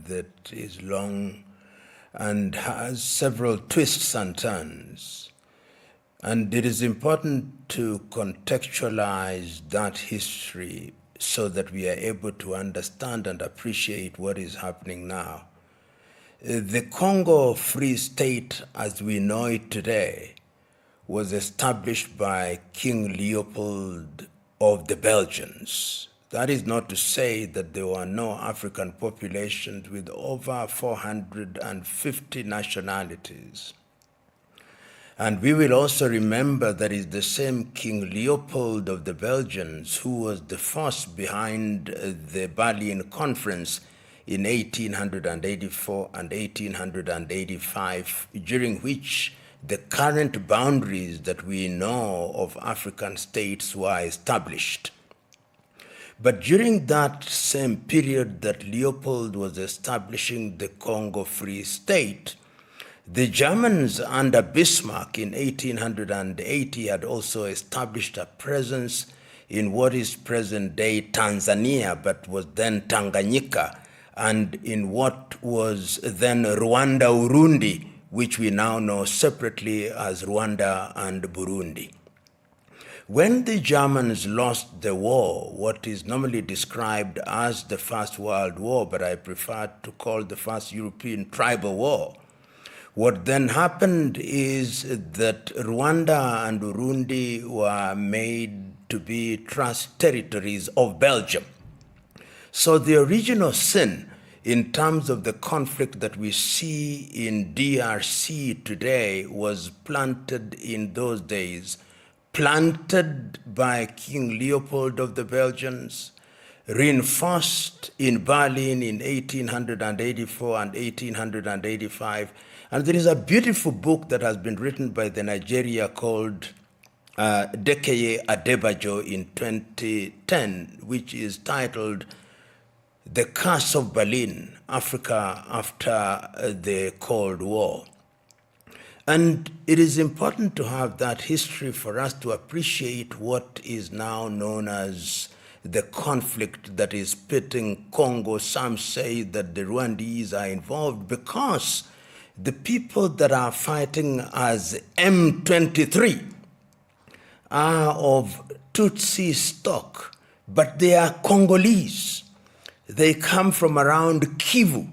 that is long and has several twists and turns. And it is important to contextualize that history so that we are able to understand and appreciate what is happening now. The Congo Free State, as we know it today, was established by King Leopold of the Belgians. That is not to say that there were no African populations with over 450 nationalities. And we will also remember that it's the same King Leopold of the Belgians who was the force behind the Berlin Conference in 1884 and 1885, during which the current boundaries that we know of African states were established. But during that same period that Leopold was establishing the Congo Free State, the Germans under Bismarck in 1880 had also established a presence in what is present-day Tanzania, but was then Tanganyika, and in what was then Rwanda-Urundi, which we now know separately as Rwanda and Burundi. When the Germans lost the war, what is normally described as the First World War, but I prefer to call the First European Tribal War, what then happened is that Rwanda and Burundi were made to be trust territories of Belgium. So the original sin in terms of the conflict that we see in DRC today was planted in those days, planted by King Leopold of the Belgians, reinforced in Berlin in 1884 and 1885. And there is a beautiful book that has been written by the Nigeria called Dekeye Adebajo in 2010, which is titled The Curse of Berlin, Africa After the Cold War. And it is important to have that history for us to appreciate what is now known as the conflict that is pitting Congo. Some say that the Rwandese are involved because the people that are fighting as M23 are of Tutsi stock, but they are Congolese. They come from around Kivu.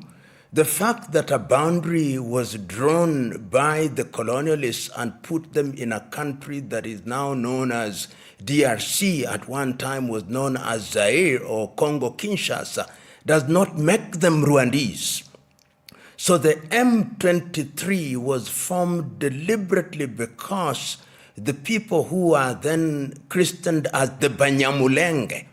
The fact that a boundary was drawn by the colonialists and put them in a country that is now known as DRC, at one time was known as Zaire or Congo-Kinshasa, does not make them Rwandese. So the M23 was formed deliberately because the people who are then christened as the Banyamulenge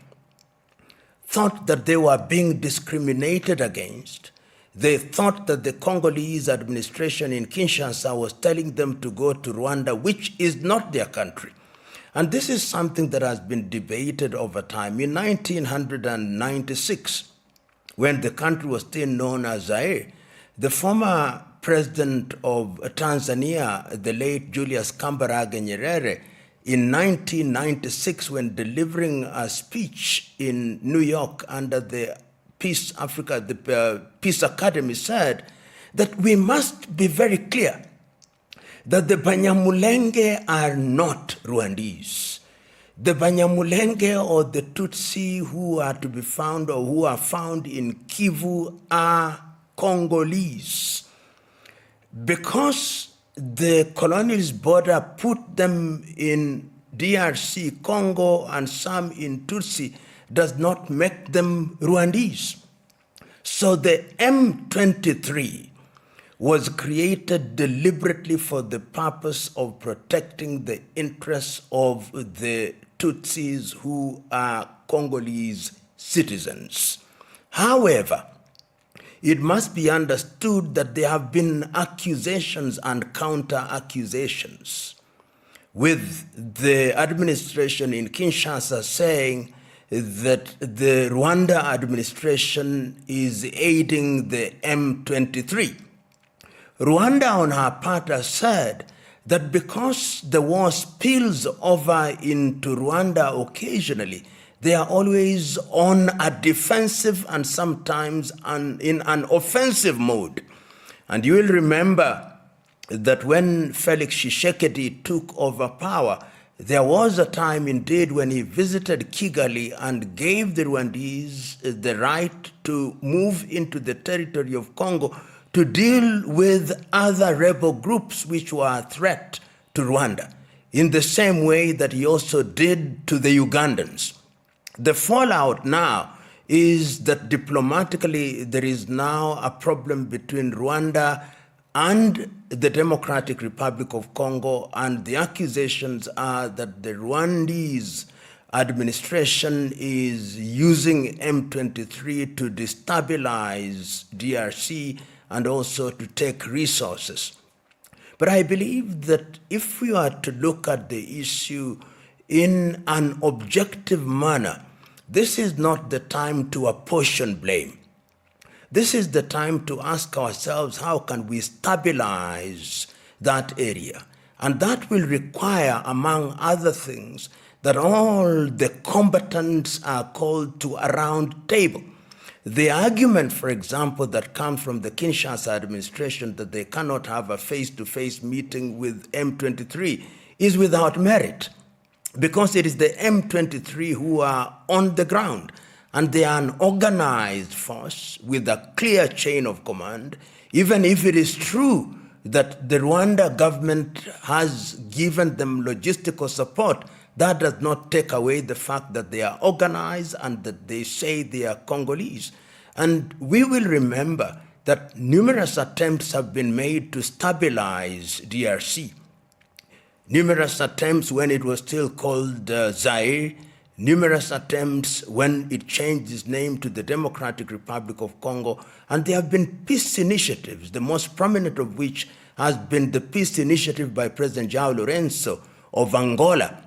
thought that they were being discriminated against. They thought that the Congolese administration in Kinshasa was telling them to go to Rwanda, which is not their country. And this is something that has been debated over time. In 1996, when the country was still known as Zaire, the former president of Tanzania, the late Julius Kambarage Nyerere, in 1996, when delivering a speech in New York under the Peace Academy, said that we must be very clear that the Banyamulenge are not Rwandese. The Banyamulenge or the Tutsi who are to be found or who are found in Kivu are Congolese. Because the colonialist border put them in DRC, Congo, and some in Tutsi, does not make them Rwandese. So the M23 was created deliberately for the purpose of protecting the interests of the Tutsis who are Congolese citizens. However, it must be understood that there have been accusations and counter-accusations, with the administration in Kinshasa saying that the Rwanda administration is aiding the M23. Rwanda on her part has said that because the war spills over into Rwanda occasionally, They are always on a defensive and sometimes in an offensive mode. And you will remember that when Felix Tshisekedi took over power, there was a time indeed when he visited Kigali and gave the Rwandese the right to move into the territory of Congo to deal with other rebel groups which were a threat to Rwanda, in the same way that he also did to the Ugandans. The fallout now is that diplomatically there is now a problem between Rwanda and the Democratic Republic of Congo, and the accusations are that the Rwandese administration is using M23 to destabilize DRC and also to take resources. But I believe that if we are to look at the issue in an objective manner, this is not the time to apportion blame. This is the time to ask ourselves, how can we stabilize that area? And that will require, among other things, that all the combatants are called to a round table. The argument, for example, that comes from the Kinshasa administration that they cannot have a face-to-face meeting with M23 is without merit, because it is the M23 who are on the ground, and they are an organized force with a clear chain of command. Even if it is true that the Rwanda government has given them logistical support, that does not take away the fact that they are organized and that they say they are Congolese. And we will remember that numerous attempts have been made to stabilize DRC. Numerous attempts when it was still called Zaire, numerous attempts when it changed its name to the Democratic Republic of Congo, and there have been peace initiatives, the most prominent of which has been the peace initiative by President João Lourenço of Angola,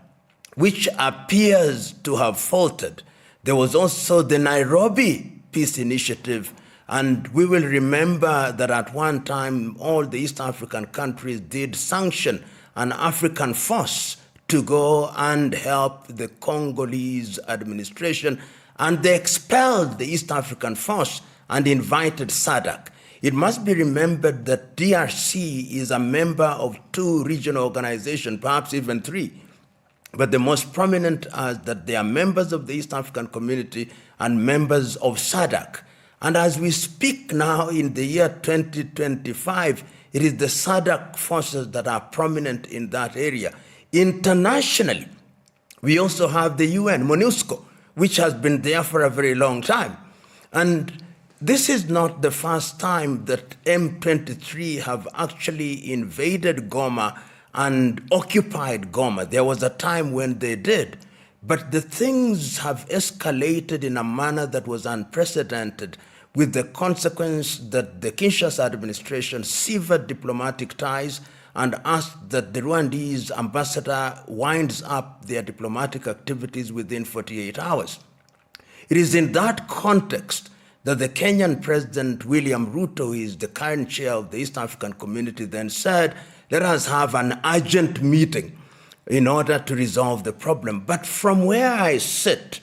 which appears to have faltered. There was also the Nairobi peace initiative, and we will remember that at one time all the East African countries did sanction an African force to go and help the Congolese administration, and they expelled the East African force and invited SADC. It must be remembered that DRC is a member of 2 regional organizations, perhaps even 3. But the most prominent are that they are members of the East African community and members of SADC. And as we speak now in the year 2025, it is the SADC forces that are prominent in that area. Internationally, we also have the UN, MONUSCO, which has been there for a very long time. And this is not the first time that M23 have actually invaded Goma and occupied Goma. There was a time when they did, but the things have escalated in a manner that was unprecedented, with the consequence that the Kinshasa administration severed diplomatic ties and asked that the Rwandese ambassador winds up their diplomatic activities within 48 hours. It is in that context that the Kenyan President William Ruto, who is the current chair of the East African Community, then said, let us have an urgent meeting in order to resolve the problem. But from where I sit,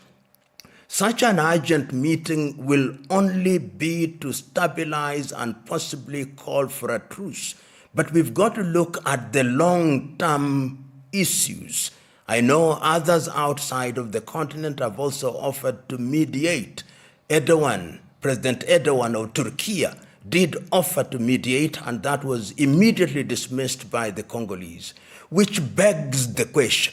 such an urgent meeting will only be to stabilize and possibly call for a truce. But we've got to look at the long-term issues. I know others outside of the continent have also offered to mediate. President Erdogan of Turkey did offer to mediate, and that was immediately dismissed by the Congolese, which begs the question,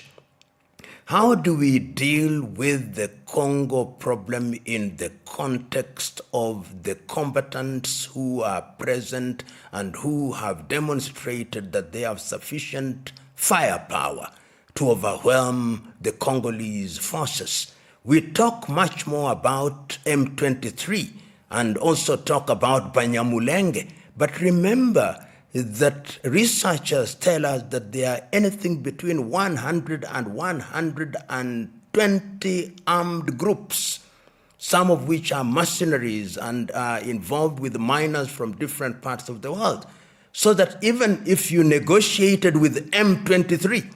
how do we deal with the Congo problem in the context of the combatants who are present and who have demonstrated that they have sufficient firepower to overwhelm the Congolese forces? We talk much more about M23 and also talk about Banyamulenge, but remember that researchers tell us that there are anything between 100 and 120 armed groups, some of which are mercenaries and are involved with miners from different parts of the world. So that even if you negotiated with M23,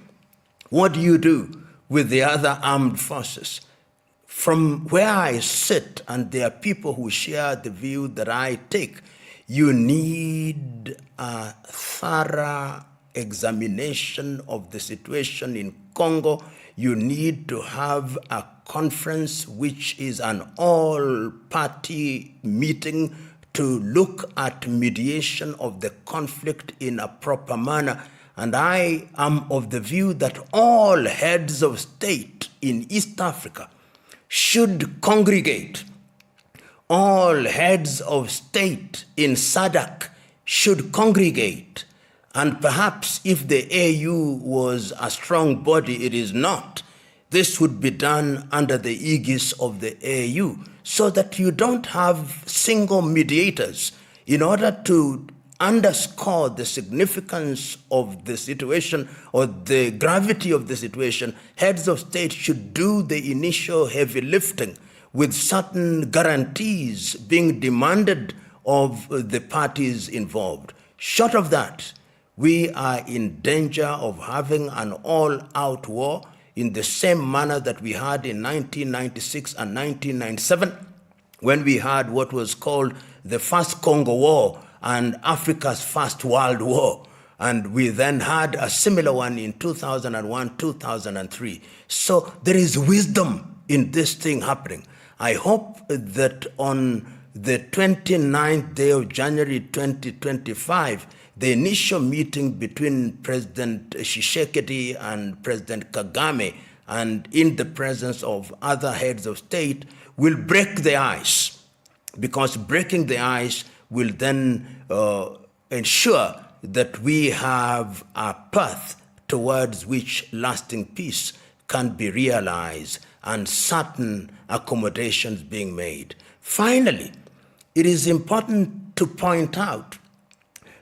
what do you do with the other armed forces? from where I sit, and there are people who share the view that I take, you need a thorough examination of the situation in Congo. You need to have a conference which is an all-party meeting to look at mediation of the conflict in a proper manner. And I am of the view that all heads of state in East Africa should congregate. All heads of state in SADC should congregate. And perhaps if the AU was a strong body, it is not. This would be done under the aegis of the AU, so that you don't have single mediators. In order to underscore the significance of the situation or the gravity of the situation, heads of state should do the initial heavy lifting with certain guarantees being demanded of the parties involved. Short of that, we are in danger of having an all-out war in the same manner that we had in 1996 and 1997, when we had what was called the First Congo War and Africa's First World War. And we then had a similar one in 2001, 2003. So there is wisdom in this thing happening. I hope that on the 29th day of January 2025, the initial meeting between President Tshisekedi and President Kagame, and in the presence of other heads of state, will break the ice, because breaking the ice will then ensure that we have a path towards which lasting peace can be realized and certain accommodations being made. Finally, it is important to point out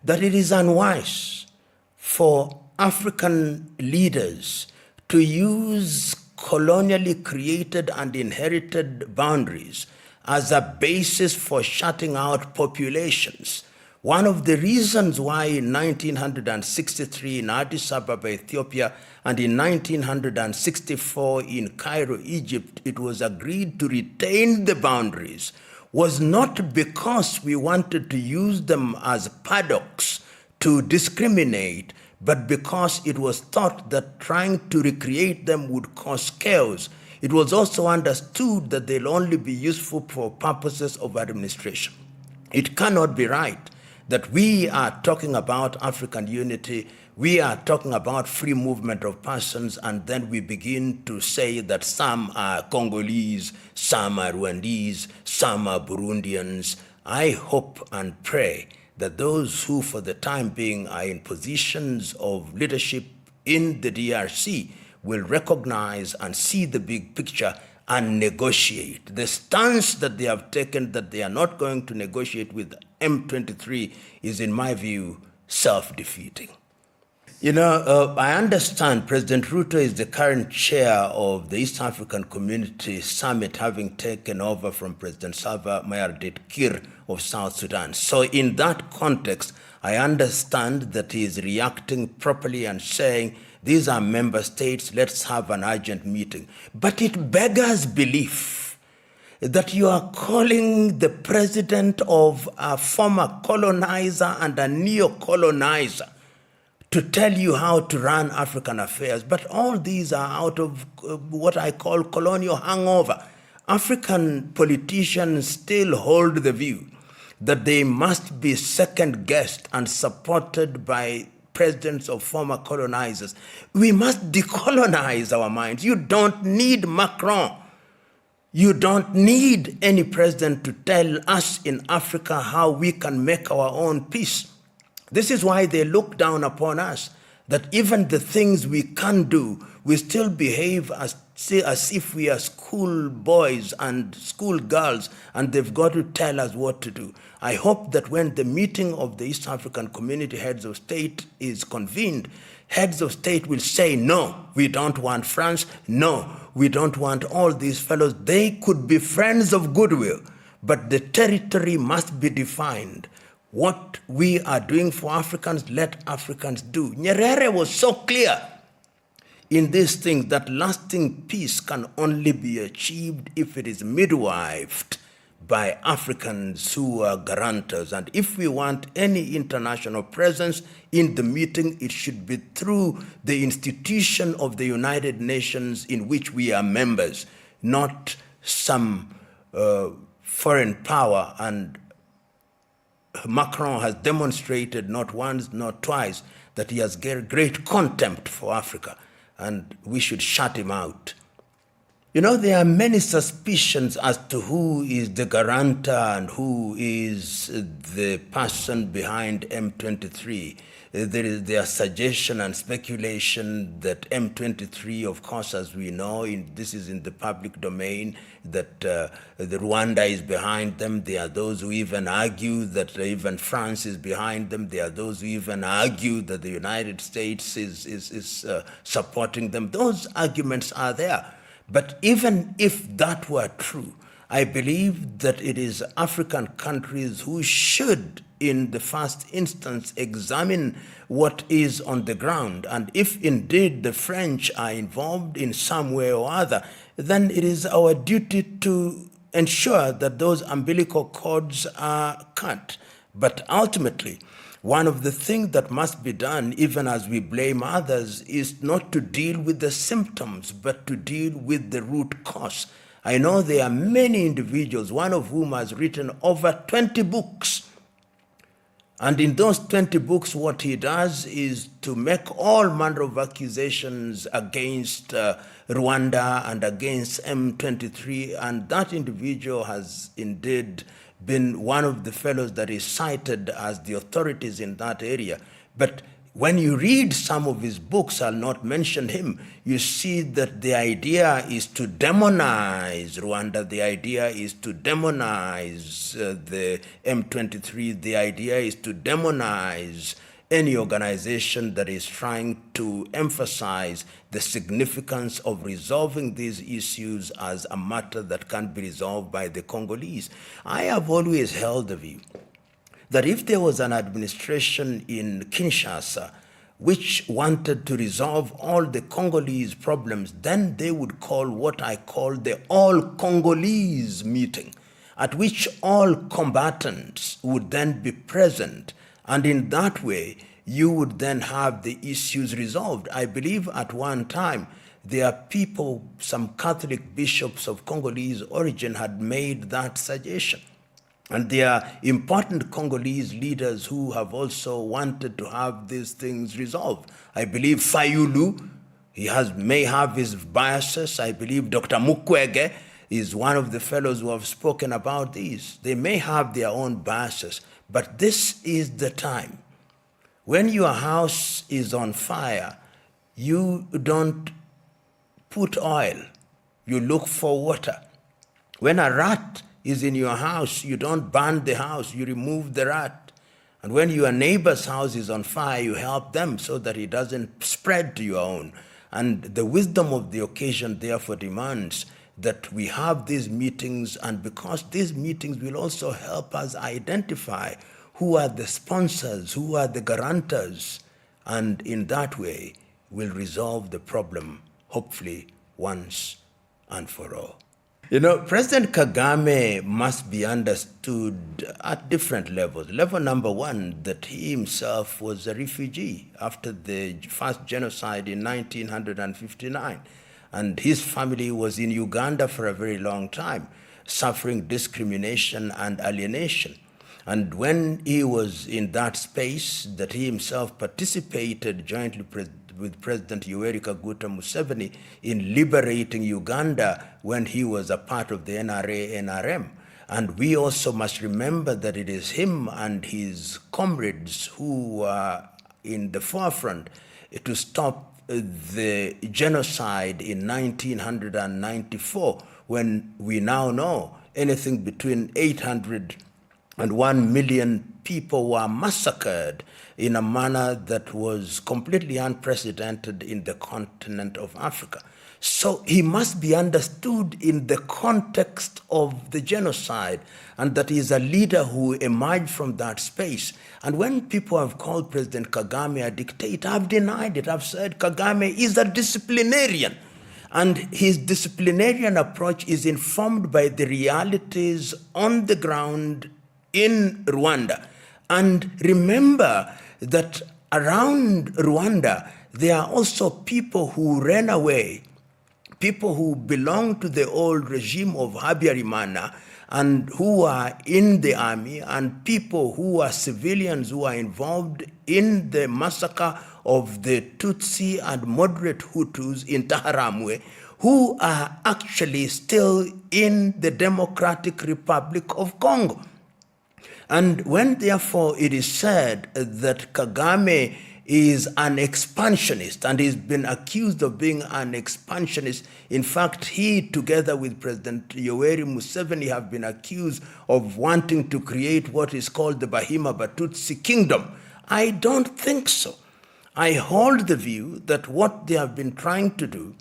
that it is unwise for African leaders to use colonially created and inherited boundaries as a basis for shutting out populations. One of the reasons why in 1963 in Addis Ababa, Ethiopia, and in 1964 in Cairo, Egypt, it was agreed to retain the boundaries was not because we wanted to use them as paddocks to discriminate, but because it was thought that trying to recreate them would cause chaos. It was also understood that they'll only be useful for purposes of administration. It cannot be right that we are talking about African unity, we are talking about free movement of persons, and then we begin to say that some are Congolese, some are Rwandese, some are Burundians. I hope and pray that those who for the time being are in positions of leadership in the DRC will recognize and see the big picture and negotiate. The stance that they have taken that they are not going to negotiate with M23 is, in my view, self-defeating. You know, I understand President Ruto is the current chair of the East African Community Summit, having taken over from President Salva Mayardit Kir of South Sudan. So in that context, I understand that he is reacting properly and saying, these are member states, let's have an urgent meeting. But it beggars belief that you are calling the president of a former colonizer and a neo-colonizer to tell you how to run African affairs. But all these are out of what I call colonial hangover. African politicians still hold the view that they must be second-guessed and supported by presidents of former colonizers. We must decolonize our minds. You don't need Macron. You don't need any president to tell us in Africa how we can make our own peace. This is why they look down upon us, that even the things we can do, we still behave as if we are school boys and school girls, and they've got to tell us what to do. I hope that when the meeting of the East African Community Heads of State is convened, heads of state will say, no, we don't want France, no, we don't want all these fellows. They could be friends of goodwill, but the territory must be defined. What we are doing for Africans, let Africans do. Nyerere was so clear in these things that lasting peace can only be achieved if it is midwifed by Africans who are guarantors. And if we want any international presence in the meeting, it should be through the institution of the United Nations in which we are members, not some foreign power. And Macron has demonstrated not once, not twice, that he has great contempt for Africa, and we should shut him out. You know, there are many suspicions as to who is the guarantor and who is the person behind M23. There are suggestion and speculation that M23, of course, as we know, this is in the public domain, that the Rwanda is behind them. There are those who even argue that even France is behind them. There are those who even argue that the United States is supporting them. Those arguments are there. But even if that were true, I believe that it is African countries who should, in the first instance, examine what is on the ground. And if indeed the French are involved in some way or other, then it is our duty to ensure that those umbilical cords are cut. But ultimately, one of the things that must be done, even as we blame others, is not to deal with the symptoms, but to deal with the root cause. I know there are many individuals, one of whom has written over 20 books. And in those 20 books, what he does is to make all manner of accusations against Rwanda and against M23. And that individual has indeed been one of the fellows that is cited as the authorities in that area. But when you read some of his books, I'll not mention him, you see that the idea is to demonize Rwanda, the idea is to demonize the M23, the idea is to demonize any organization that is trying to emphasize the significance of resolving these issues as a matter that can be resolved by the Congolese. I have always held the view that if there was an administration in Kinshasa which wanted to resolve all the Congolese problems, then they would call what I call the all-Congolese meeting, at which all combatants would then be present. And in that way, you would then have the issues resolved. I believe at one time, there are people, some Catholic bishops of Congolese origin had made that suggestion. And there are important Congolese leaders who have also wanted to have these things resolved. I believe Fayulu, may have his biases. I believe Dr. Mukwege is one of the fellows who have spoken about these. They may have their own biases, but this is the time. When your house is on fire, you don't put oil, you look for water. When a rat is in your house, you don't burn the house, you remove the rat. And when your neighbor's house is on fire, you help them so that it doesn't spread to your own. And the wisdom of the occasion therefore demands that we have these meetings, and because these meetings will also help us identify who are the sponsors, who are the guarantors, and in that way will resolve the problem, hopefully once and for all. You know, President Kagame must be understood at different levels. Level number one, that he himself was a refugee after the first genocide in 1959. And his family was in Uganda for a very long time, suffering discrimination and alienation. And when he was in that space, that he himself participated jointly with President Yoweri Kaguta Museveni in liberating Uganda when he was a part of the NRA-NRM. And we also must remember that it is him and his comrades who are in the forefront to stop the genocide in 1994, when we now know anything between 800 and 1 million people people were massacred in a manner that was completely unprecedented in the continent of Africa. So he must be understood in the context of the genocide, and that he is a leader who emerged from that space. And when people have called President Kagame a dictator, I've denied it. I've said Kagame is a disciplinarian. And his disciplinarian approach is informed by the realities on the ground in Rwanda. And remember that around Rwanda, there are also people who ran away, people who belong to the old regime of Habyarimana and who are in the army, and people who are civilians who are involved in the massacre of the Tutsi and moderate Hutus in Taharamwe, who are actually still in the Democratic Republic of Congo. And when therefore it is said that Kagame is an expansionist, and he's been accused of being an expansionist. In fact, he, together with President Yoweri Museveni, have been accused of wanting to create what is called the Bahima Batutsi Kingdom. I don't think so. I hold the view that what they have been trying to do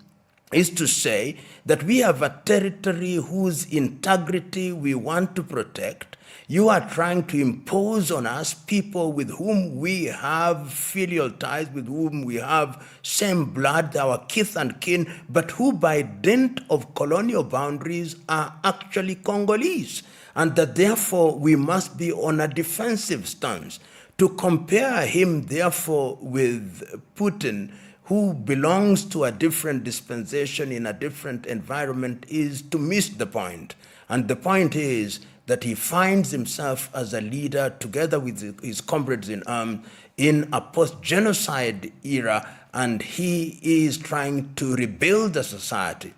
is to say that we have a territory whose integrity we want to protect. You are trying to impose on us people with whom we have filial ties, with whom we have same blood, our kith and kin, but who by dint of colonial boundaries are actually Congolese, and that therefore we must be on a defensive stance. To compare him therefore with Putin, who belongs to a different dispensation in a different environment, is to miss the point. And the point is that he finds himself as a leader together with his comrades in arms in a post-genocide era, and he is trying to rebuild a society.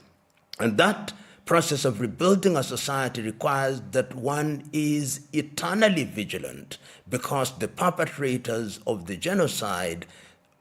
And that process of rebuilding a society requires that one is eternally vigilant, because the perpetrators of the genocide,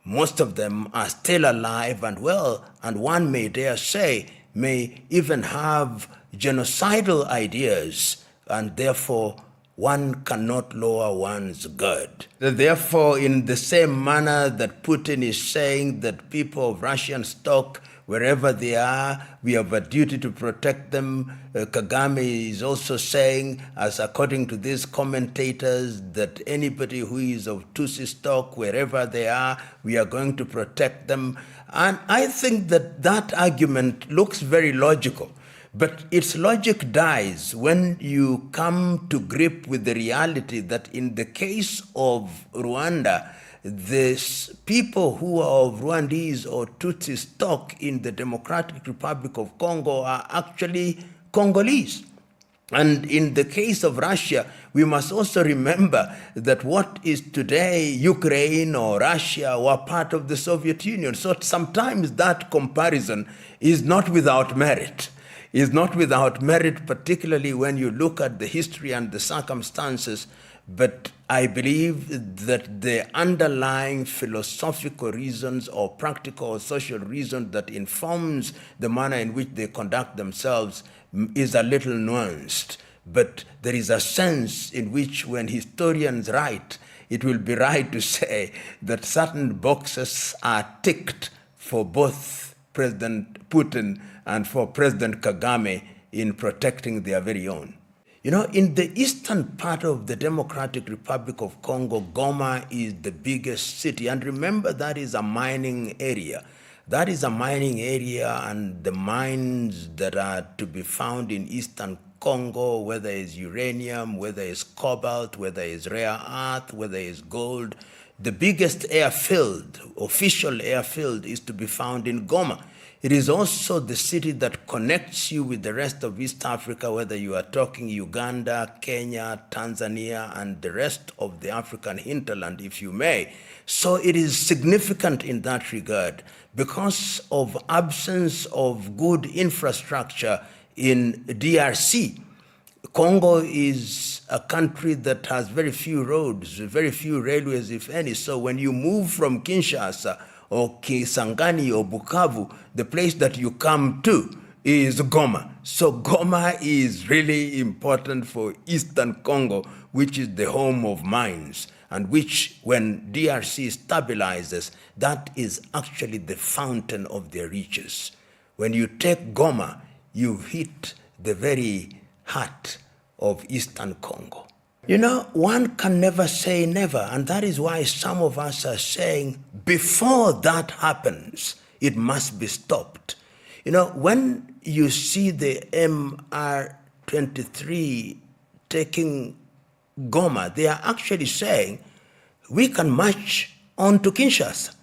most of them are still alive and well, and one may dare say may even have genocidal ideas, and therefore one cannot lower one's guard. Therefore, in the same manner that Putin is saying that people of Russian stock, wherever they are, we have a duty to protect them, Kagame is also saying, as according to these commentators, that anybody who is of Tutsi stock, wherever they are, we are going to protect them. And I think that that argument looks very logical. But its logic dies when you come to grip with the reality that in the case of Rwanda, the people who are of Rwandese or Tutsi stock in the Democratic Republic of Congo are actually Congolese. And in the case of Russia, we must also remember that what is today Ukraine or Russia were part of the Soviet Union. So sometimes that comparison is not without merit. Is not without merit, particularly when you look at the history and the circumstances. But I believe that the underlying philosophical reasons or practical or social reasons that informs the manner in which they conduct themselves is a little nuanced. But there is a sense in which when historians write, it will be right to say that certain boxes are ticked for both President Putin and for President Kagame in protecting their very own. You know, in the eastern part of the Democratic Republic of Congo, Goma is the biggest city. And remember, that is a mining area. That is a mining area, and the mines that are to be found in eastern Congo, whether it's uranium, whether it's cobalt, whether it's rare earth, whether it's gold, the biggest airfield, official airfield, is to be found in Goma. It is also the city that connects you with the rest of East Africa, whether you are talking Uganda, Kenya, Tanzania, and the rest of the African hinterland, if you may. So it is significant in that regard because of absence of good infrastructure in DRC. Congo is a country that has very few roads, very few railways, if any. So when you move from Kinshasa or Kisangani or Bukavu, the place that you come to is Goma. So Goma is really important for Eastern Congo, which is the home of mines, and which, when DRC stabilizes, that is actually the fountain of their riches. When you take Goma, you hit the very heart of Eastern Congo. You know, one can never say never, and that is why some of us are saying, before that happens, it must be stopped. You know, when you see the M23 taking Goma, they are actually saying, we can march on to Kinshasa.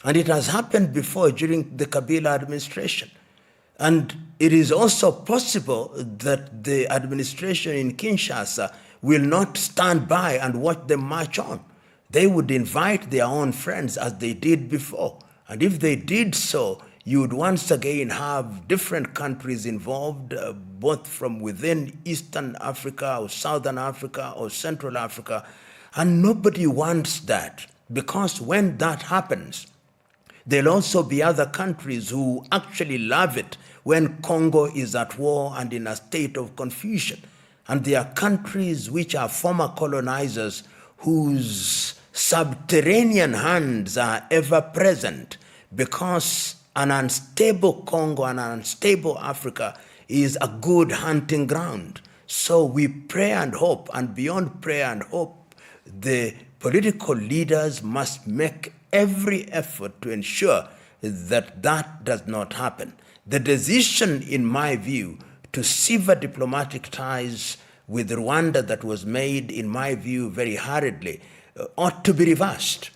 And it has happened before during the Kabila administration. And it is also possible that the administration in Kinshasa will not stand by and watch them march on. They would invite their own friends as they did before. And if they did so, you would once again have different countries involved, both from within Eastern Africa or Southern Africa or Central Africa. And nobody wants that, because when that happens, there'll also be other countries who actually love it when Congo is at war and in a state of confusion. And there are countries which are former colonizers whose subterranean hands are ever present, because an unstable Congo and an unstable Africa is a good hunting ground. So we pray and hope, and beyond prayer and hope, the political leaders must make every effort to ensure that that does not happen. The decision, in my view, to sever diplomatic ties with Rwanda that was made, in my view, very hurriedly, ought to be reversed.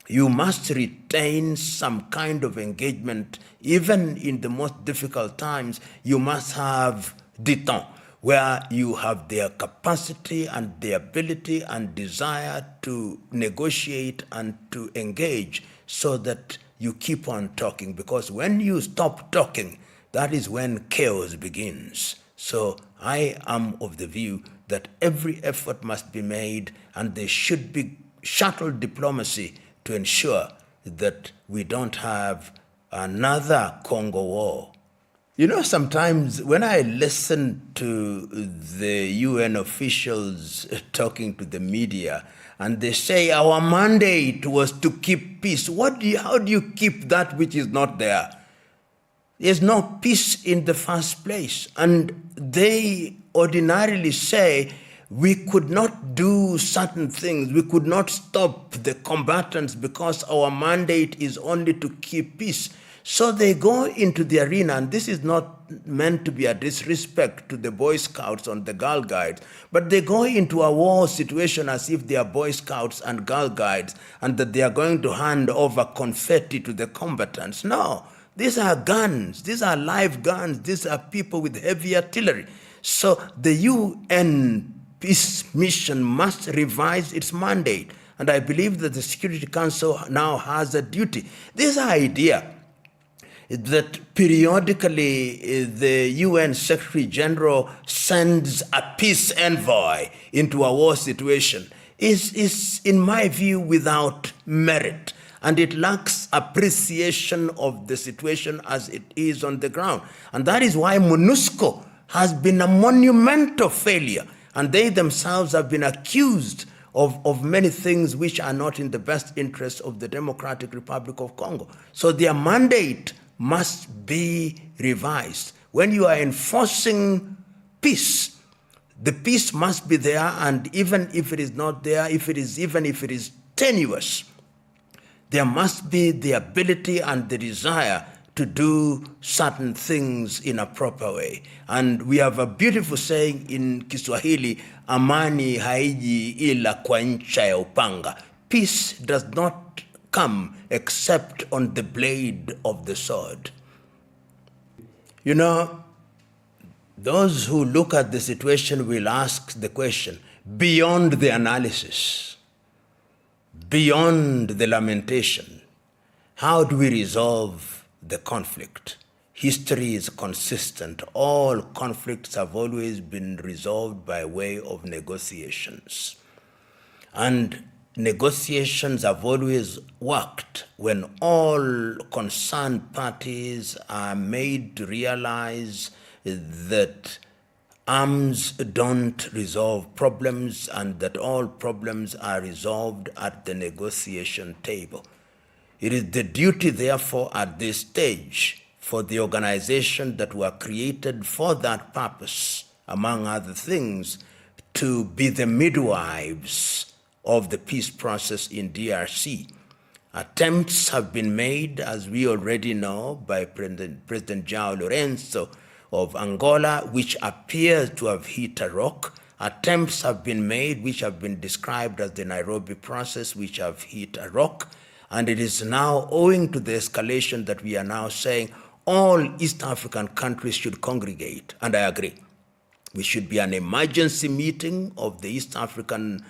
You must retain some kind of engagement. Even in the most difficult times, you must have détente, where you have their capacity and the ability and desire to negotiate and to engage, so that you keep on talking. Because when you stop talking, that is when chaos begins. So I am of the view that every effort must be made, and there should be shuttle diplomacy to ensure that we don't have another Congo war. You know, sometimes when I listen to the UN officials talking to the media, and they say our mandate was to keep peace. How do you keep that which is not there? There's no peace in the first place. And they ordinarily say we could not do certain things. We could not stop the combatants because our mandate is only to keep peace. So they go into the arena, and this is not meant to be a disrespect to the Boy Scouts and the Girl Guides, but they go into a war situation as if they are Boy Scouts and Girl Guides, and that they are going to hand over confetti to the combatants. No, these are guns, these are live guns, these are people with heavy artillery. So the UN peace mission must revise its mandate, and I believe that the Security Council now has a duty. This idea that periodically the UN Secretary General sends a peace envoy into a war situation is, in my view, without merit. And it lacks appreciation of the situation as it is on the ground. And that is why MONUSCO has been a monumental failure. And they themselves have been accused of many things which are not in the best interest of the Democratic Republic of Congo. So their mandate must be revised. When you are enforcing peace, the peace must be there, and even if it is not there, even if it is tenuous, there must be the ability and the desire to do certain things in a proper way. And we have a beautiful saying in Kiswahili, amani haiji ila kwa ncha ya upanga. Peace does not come except on the blade of the sword. You know, those who look at the situation will ask the question, beyond the analysis, beyond the lamentation, how do we resolve the conflict? History is consistent. All conflicts have always been resolved by way of negotiations. And negotiations have always worked when all concerned parties are made to realize that arms don't resolve problems and that all problems are resolved at the negotiation table. It is the duty, therefore, at this stage for the organization that were created for that purpose, among other things, to be the midwives of the peace process in DRC. Attempts have been made, as we already know, by President João Lourenço of Angola, which appears to have hit a rock. Attempts have been made, which have been described as the Nairobi process, which have hit a rock. And it is now owing to the escalation that we are now saying all East African countries should congregate. And I agree. We should be an emergency meeting of the East African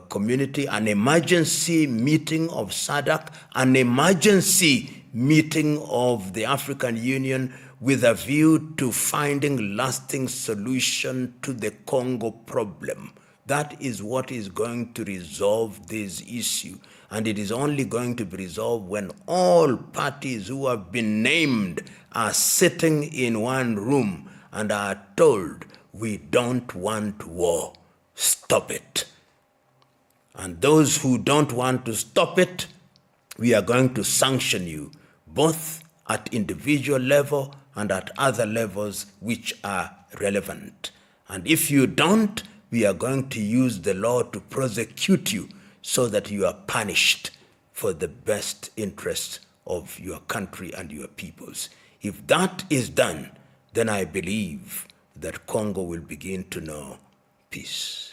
community, an emergency meeting of SADC, an emergency meeting of the African Union with a view to finding lasting solution to the Congo problem. That is what is going to resolve this issue. And it is only going to be resolved when all parties who have been named are sitting in one room and are told, we don't want war, stop it. And those who don't want to stop it, we are going to sanction you, both at individual level and at other levels which are relevant. And if you don't, we are going to use the law to prosecute you so that you are punished for the best interests of your country and your peoples. If that is done, then I believe that Congo will begin to know peace.